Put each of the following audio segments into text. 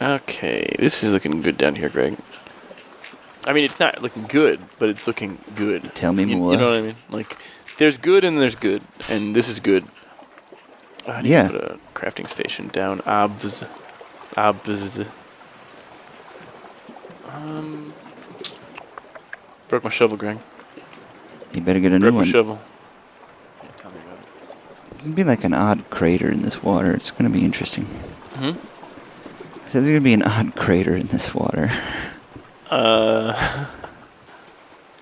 Okay, this is looking good down here, Greg. I mean, it's not looking good, but it's looking good. Tell me more. You know what I mean? Like, there's good and there's good, and this is good. I need to put a crafting station down. Obs. Broke my shovel, Greg. You better get a new Broke one. my shovel. Yeah, tell me about it. It's going to be like an odd crater in this water. It's going to be interesting. Hmm? I said there's going to be an odd crater in this water.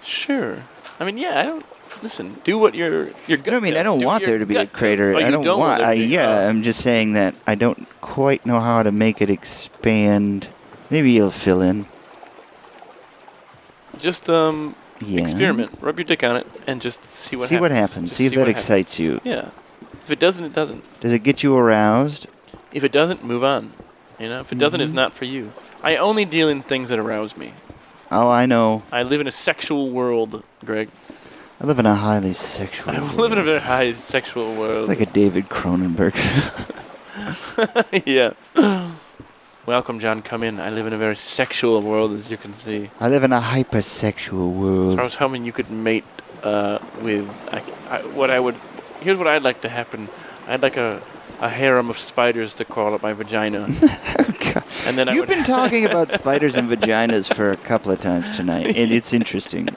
Sure. I mean, yeah, I don't... Listen, do what your gut No, I mean, does. I don't Do want what there your to be a gut crater. does. Oh, I you don't want... there to be- I'm just saying that I don't quite know how to make it expand. Maybe you'll fill in. Just, Yeah. experiment. Rub your dick on it and just see what happens. See what happens. Just See if that what excites you. happens. Yeah. If it doesn't, it doesn't. Does it get you aroused? If it doesn't, move on. You know, if it doesn't, it's not for you. I only deal in things that arouse me. Oh, I know. I live in a sexual world, Greg. I live in a highly sexual I world. live in a very high sexual world. It's like a David Cronenberg. Yeah. Welcome, John. Come in. I live in a very sexual world, as you can see. I live in a hypersexual world. So I was hoping you could mate with what I would. Here's what I'd like to happen. I'd like a harem of spiders to crawl up my vagina. God. And then You've been talking about spiders and vaginas for a couple of times tonight, and it's interesting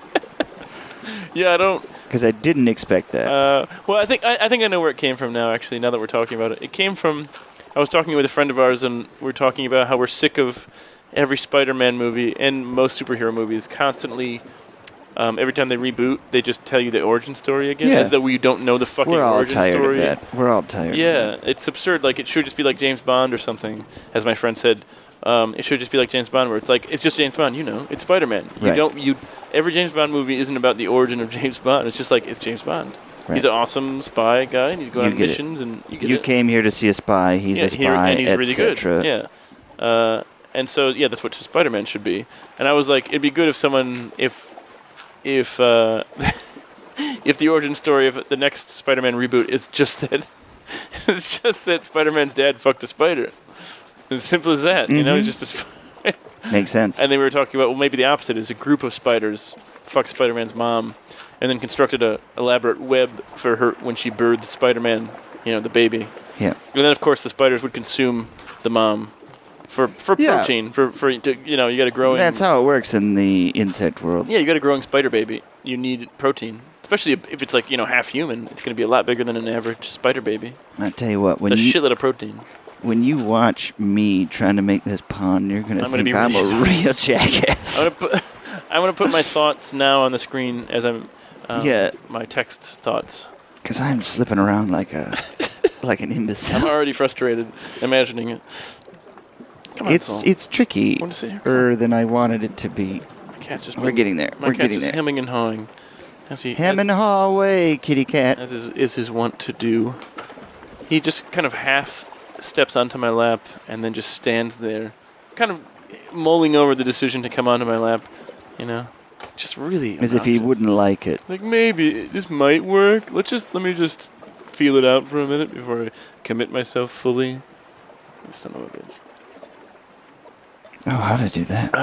Yeah, I don't. because I didn't expect that. Well, I think I know where it came from now. Actually, now that we're talking about it, it came from. I was talking with a friend of ours, and we are talking about how we're sick of every Spider-Man movie and most superhero movies constantly. Every time they reboot, they just tell you the origin story again, as though we don't know the fucking We're all origin tired story. of that. We're all tired. Yeah, it's absurd. Like, it should just be like James Bond or something, as my friend said. It should just be like James Bond, where it's like, it's just James Bond, you know. It's Spider-Man. Every James Bond movie isn't about the origin of James Bond. It's just like, it's James Bond. Right. He's an awesome spy guy, and he's going on missions, and you get it. You came here to see a spy. He's a spy, and he's really good. Yeah. And so, yeah, that's what Spider-Man should be. And I was like, it'd be good if someone, if the origin story of the next Spider-Man reboot is just that it's just that Spider-Man's dad fucked a spider. As simple as that, you know, it's just a spider. Makes sense. And they were talking about, well, maybe the opposite is a group of spiders fucked Spider-Man's mom and then constructed a elaborate web for her when she birthed Spider-Man, you know, the baby. Yeah. And then, of course, the spiders would consume the mom for protein, you know, you got a growing... That's how it works in the insect world. Yeah, you got a growing spider baby. You need protein. Especially if it's like, you know, half human. It's going to be a lot bigger than an average spider baby. I tell you what, it's a shitload of protein. When you watch me trying to make this pond, you're going to think I'm a real jackass. I'm going to put my thoughts now on the screen as I'm... my text thoughts. Because I'm slipping around like an imbecile. I'm already frustrated imagining it. Come on, it's trickier than I wanted it to be. We're getting there. My cat's just hemming and hawing. Hem and haw away, kitty cat. As is his wont to do. He just kind of half steps onto my lap and then just stands there, kind of mulling over the decision to come onto my lap, you know. Just really as if he wouldn't like it. Like, maybe this might work. Let me just feel it out for a minute before I commit myself fully. Son of a bitch. Oh, how to do that?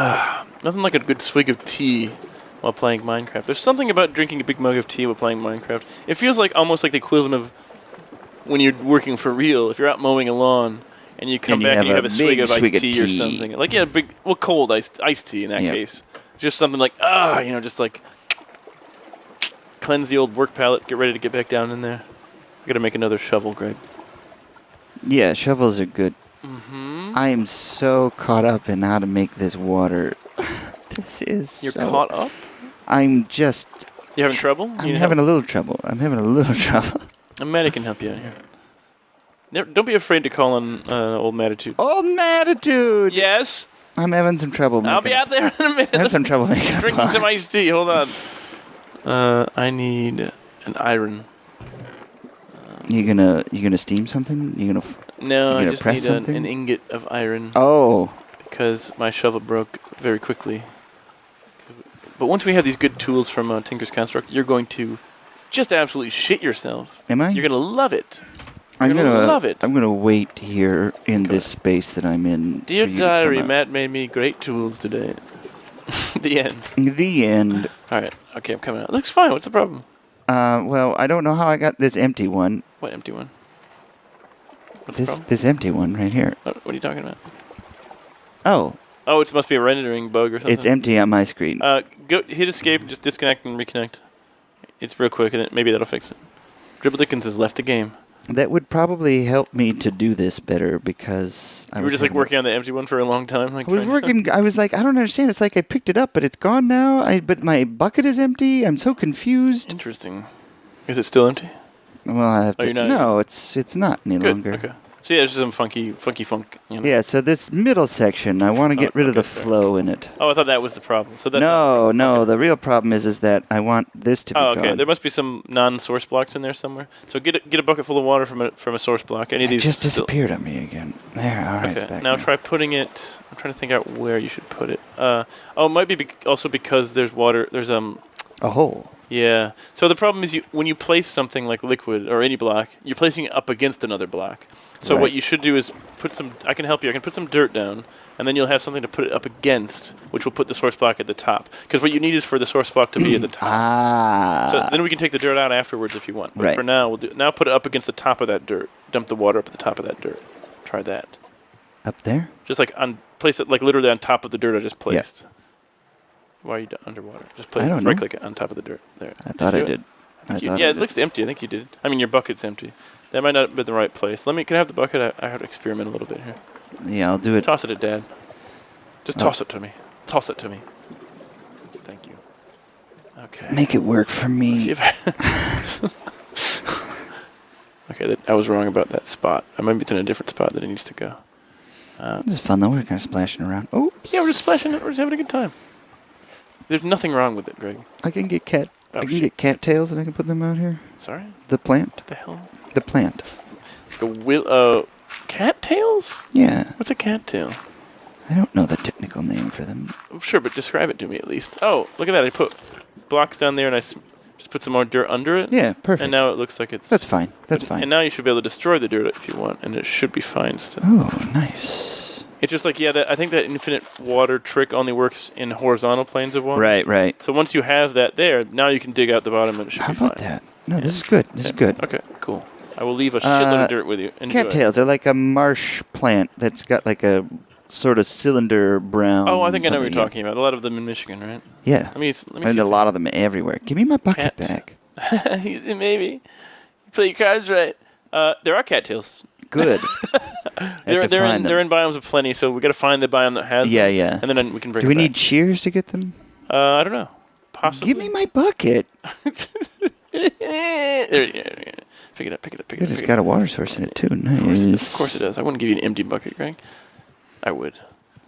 Nothing like a good swig of tea while playing Minecraft. There's something about drinking a big mug of tea while playing Minecraft. It feels like almost like the equivalent of when you're working for real. If you're out mowing a lawn and you come back and you have a swig of iced tea or something. Like, yeah, cold iced tea in that case. Just something like, you know, just like cleanse the old work palette, get ready to get back down in there. I gotta make another shovel, Greg. Yeah, shovels are good. Mm-hmm. I am so caught up in how to make this water. You're caught up? I'm just... You having trouble? I'm having a little trouble. Maddie can help you out here. Don't be afraid to call on old Mattitude. Old Mattitude! Yes? I'm having some trouble. I'll be out there in a minute. I have some trouble making drinking some iced tea. Hold on. I need an iron. You gonna steam something? No, I just need an ingot of iron. Oh. Because my shovel broke very quickly. But once we have these good tools from Tinker's Construct, you're going to just absolutely shit yourself. Am I? You're going to love it. You're gonna love it. I'm gonna wait here in this space that I'm in. Dear for you to diary, come out. Matt made me great tools today. The end. The end. All right. Okay, I'm coming out. Looks fine. What's the problem? Well, I don't know how I got this empty one. What empty one? What's the problem? This empty one right here. What are you talking about? Oh, Oh, it must be a rendering bug or something. it's empty on my screen. Go hit escape and just disconnect and reconnect. It's real quick, and maybe that'll fix it. Dribble Dickens has left the game. That would probably help me to do this better because You were just like working on the empty one for a long time. Like I was working. I was like, I don't understand. It's like I picked it up, but it's gone now. But my bucket is empty. I'm so confused. Interesting. Is it still empty? Well, I have Oh, to. you're not- No, it's not any Good. longer. Okay. So yeah, it's just some funky funk. You know? Yeah. So this middle section, I want to get rid of okay, the fair. flow in it. Oh, I thought that was the problem. So that's No. Okay. The real problem is that I want this to be Oh, okay. gone. There must be some non-source blocks in there somewhere. So get a bucket full of water from a source block. Any of It these just still- disappeared on me again. There. All right. It's Okay. back Now try putting it. I'm trying to think out where you should put it. It might be also because there's water. There's a hole. Yeah. So the problem is when you place something like liquid or any block, you're placing it up against another block. So Right. what you should do is put some. I can help you. I can put some dirt down, and then you'll have something to put it up against, which will put the source block at the top. Because what you need is for the source block to be at the top. So then we can take the dirt out afterwards if you want. But Right. for now, now put it up against the top of that dirt. Dump the water up at the top of that dirt. Try that. Up there. Just like place it like literally on top of the dirt I just placed. Why are you underwater? Just place I it don't right know. click it on top of the dirt. There. I thought I do it? did. Yeah, it looks empty. I think you did. I mean, your bucket's empty. That might not have been the right place. Can I have the bucket? I have to experiment a little bit here. Yeah, I'll do it. Toss it at Dad. Just toss it to me. Toss it to me. Thank you. Okay. Make it work for me. Let's see if okay, I was wrong about that spot. Maybe it's in a different spot that it needs to go. This is fun though. We're kind of splashing around. Oops. Yeah, we're just splashing it. We're just having a good time. There's nothing wrong with it, Greg. I can get cat. Oh, I can shit. get cattails and I can put them out here. Sorry? The plant. What the hell? The plant. Cattails? Yeah. What's a cattail? I don't know the technical name for them. Sure, but describe it to me at least. Oh, look at that. I put blocks down there and I just put some more dirt under it. Yeah, perfect. And now it looks like it's... That's fine. That's fine. And now you should be able to destroy the dirt if you want, and it should be fine still. Oh, nice. It's just like, I think that infinite water trick only works in horizontal planes of water. Right, right. So once you have that there, now you can dig out the bottom and it should How be fine. about that? No, this is good. This is good. Okay, cool. I will leave a shitload of dirt with you. Enjoy. Cattails are like a marsh plant that's got like a sort of cylinder brown. Oh, I think I know what you're something, talking about. A lot of them in Michigan, right? Yeah. Let me And see a lot of them everywhere. Give me my bucket Cat. back. Maybe. You play your cards right. There are cattails. Good. They're in biomes of plenty, so we got to find the biome that has Yeah, them. yeah. And then we can bring Do it we back. need shears to get them? I don't know. Possibly. Give me my bucket. There. Pick it up. Good, it's got a water source in it too. Nice. Of course it does. I wouldn't give you an empty bucket, Greg. I would.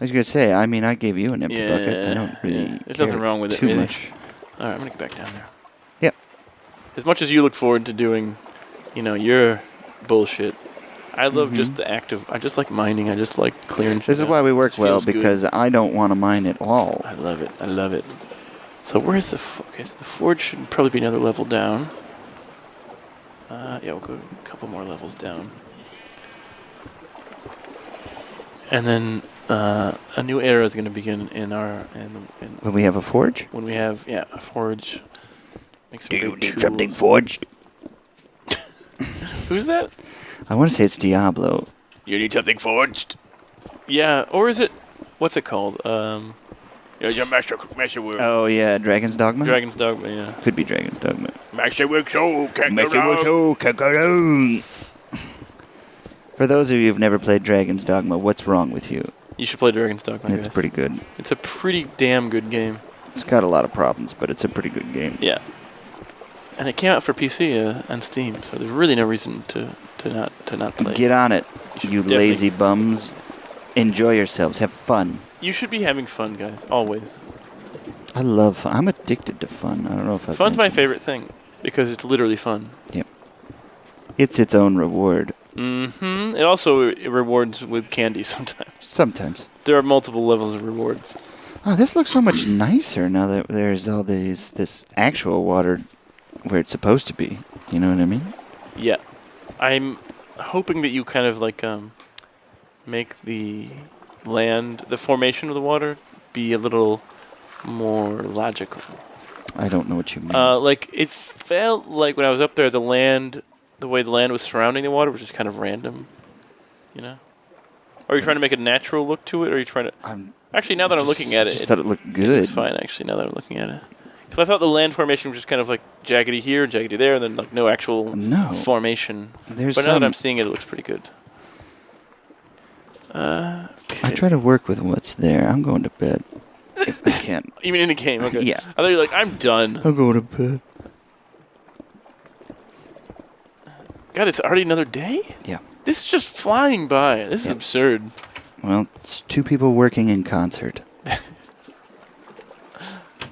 I was gonna say. I mean, I gave you an empty bucket. I don't really. There's care nothing wrong with it, too really. much. All right, I'm gonna get back down there. Yep. As much as you look forward to doing, your bullshit, I love just the act of. I just like mining. I just like clearing. This is shit why out. we work It well feels good. because I don't want to mine at all. I love it. So where's the okay? So the forge should probably be another level down. Yeah, we'll go a couple more levels down, and then a new era is going to begin in our When we have a forge. when we have a forge. Make some Do you great need tools. something forged? Who's that? I want to say it's Diablo. You need something forged. Yeah, or is it? What's it called? Your masterwork. Oh yeah, Dragon's Dogma. Dragon's Dogma. Yeah. Could be Dragon's Dogma. Masterwork. For those of you who've never played Dragon's Dogma, what's wrong with you? You should play Dragon's Dogma. It's guys. pretty good. It's a pretty damn good game. It's got a lot of problems, but it's a pretty good game. Yeah. And it came out for PC and Steam, so there's really no reason to not play. Get on it, should you definitely- lazy bums. Enjoy yourselves. Have fun. You should be having fun, guys. Always. I love fun. I'm addicted to fun. I don't know if I've Fun's my mentioned favorite thing because it's literally fun. this. It's its own reward. Mm-hmm. It also rewards with candy sometimes. Sometimes. There are multiple levels of rewards. Oh, this looks so much nicer now that there's all this actual water where it's supposed to be. You know what I mean? Yeah. I'm hoping that you kind of like make the formation of the water, be a little more logical. I don't know what you mean. Like it felt like when I was up there, the way the land was surrounding the water was just kind of random. You know? Are you trying to make a natural look to it, or are you trying to? Actually, now that I'm looking at it, I just thought it looked good. It's fine, actually, now that I'm looking at it. Because I thought the land formation was just kind of like jaggedy here, jaggedy there, and then like no actual formation. But now that I'm seeing it, it looks pretty good. Okay. I try to work with what's there. I'm going to bed. If I can. You mean in the game? Okay. Yeah. I thought you were like, I'm done. I'll go to bed. God, it's already another day? Yeah. This is just flying by. This is absurd. Well, it's two people working in concert.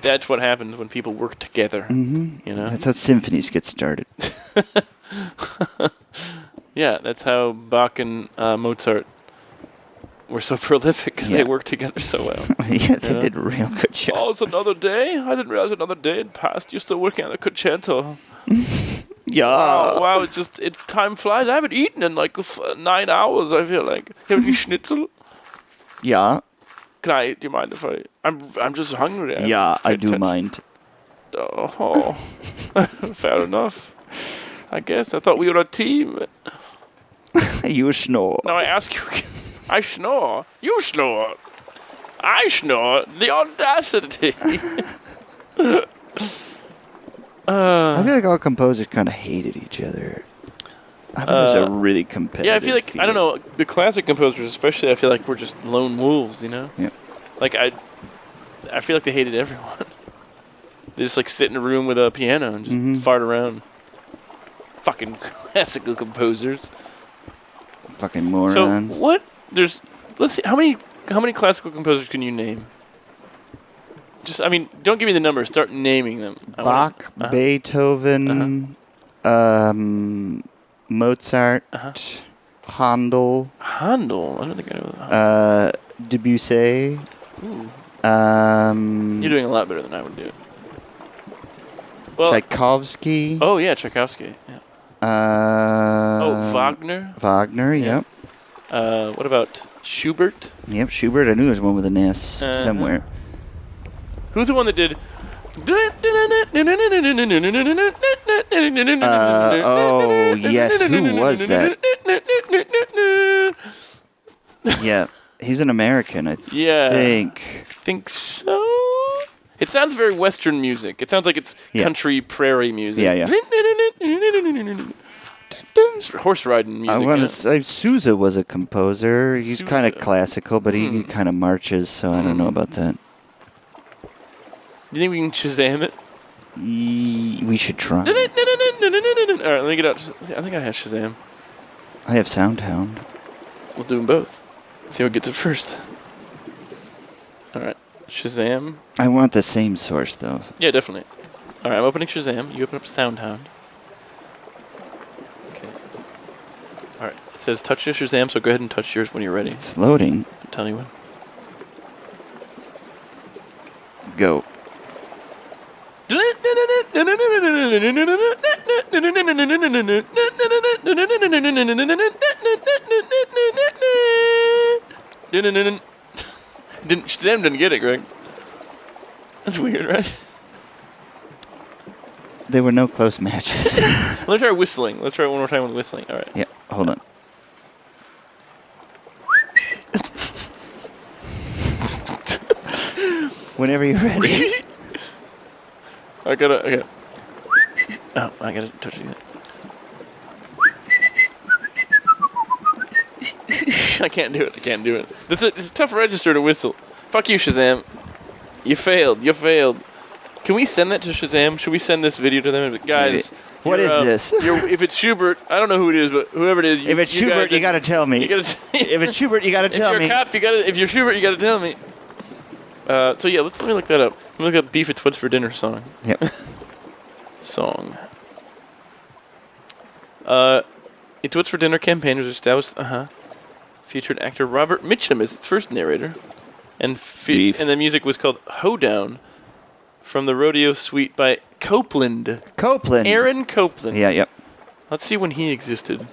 That's what happens when people work together. Mm-hmm. You know? That's how symphonies get started. Yeah, that's how Bach and Mozart were so prolific, because they worked together so well. Yeah, they did a real good job. Oh, it's another day? I didn't realize another day had passed. You're still working on the concerto. Yeah. Wow, it's time flies. I haven't eaten in like 9 hours, I feel like. You have any schnitzel? Yeah. Do you mind if I'm just hungry. I do mind. Oh, fair enough. I guess. I thought we were a team. You snore. Now I ask you again. I snore. You snore. I snore. The audacity. I feel like all composers kind of hated each other. I bet there's a really competitive. Yeah, I feel like, I don't know, the classic composers especially, I feel like we're just lone wolves, you know? Yeah. Like, I feel like they hated everyone. They just, like, sit in a room with a piano and just fart around. Fucking classical composers. Fucking morons. So, let's see, how many classical composers can you name? Just, I mean, don't give me the numbers, start naming them. Bach, Beethoven, Mozart, Handel. Handel? I don't think I know that. Debussy. Ooh. You're doing a lot better than I would do. Well, Tchaikovsky. Oh, yeah, Tchaikovsky. Yeah. Wagner? Wagner, yep. What about Schubert? Yep, Schubert. I knew there was one with an S somewhere. Who's the one that did... Oh, yes. Who was that? Yeah. He's an American, I think. Think so? It sounds very Western music. It sounds like it's country prairie music. Yeah. It's horse riding music. I want to say Sousa was a composer. He's kind of classical, but he kind of marches, so I don't know about that. Do you think we can Shazam it? We should try. All right, let me get out. I think I have Shazam. I have Soundhound. We'll do them both. See what gets it first. All right, Shazam. I want the same source, though. Yeah, definitely. All right, I'm opening Shazam. You open up Soundhound. Okay. All right, it says touch your Shazam, so go ahead and touch yours when you're ready. It's loading. Tell me when. Go. Shazam didn't get it, Greg. That's weird, right? There were no close matches. Let's try whistling. Let's try it one more time with whistling. All right. Yeah, hold on. Whenever you're ready. Okay. Oh, I gotta touch it again. I can't do it. It's a tough register to whistle. Fuck you, Shazam. You failed. Can we send that to Shazam? Should we send this video to them? Guys, what is this? If it's Schubert, I don't know who it is, but whoever it is, if it's Schubert, you gotta tell me. If it's Schubert, you gotta tell me. If you're a cop, if you're Schubert, you gotta tell me. So yeah, let me look that up. Let me look up Beef It's What's for Dinner song. Yep. Song. It's What's for Dinner campaign was established. Featured actor Robert Mitchum as its first narrator, and the music was called Hoedown from the Rodeo Suite by Copeland. Copeland. Aaron Copeland. Yeah. Yep. Let's see when he existed.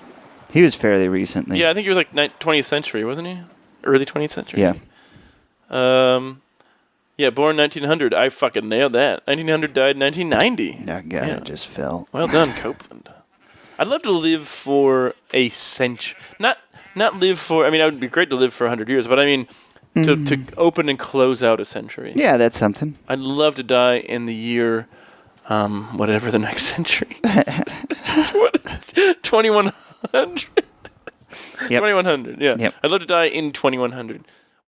He was fairly recently. Yeah, I think he was like 20th century, wasn't he? Early 20th century. Yeah. Yeah, born 1900. I fucking nailed that. 1900, died 1990. That guy just fell. Well done, Copeland. I'd love to live for a century. Not live for. I mean, it would be great to live for 100 years, but I mean, to open and close out a century. Yeah, that's something. I'd love to die in the year, whatever the next century is. 2100. Yep. 2100. Yeah. Yep. I'd love to die in 2100.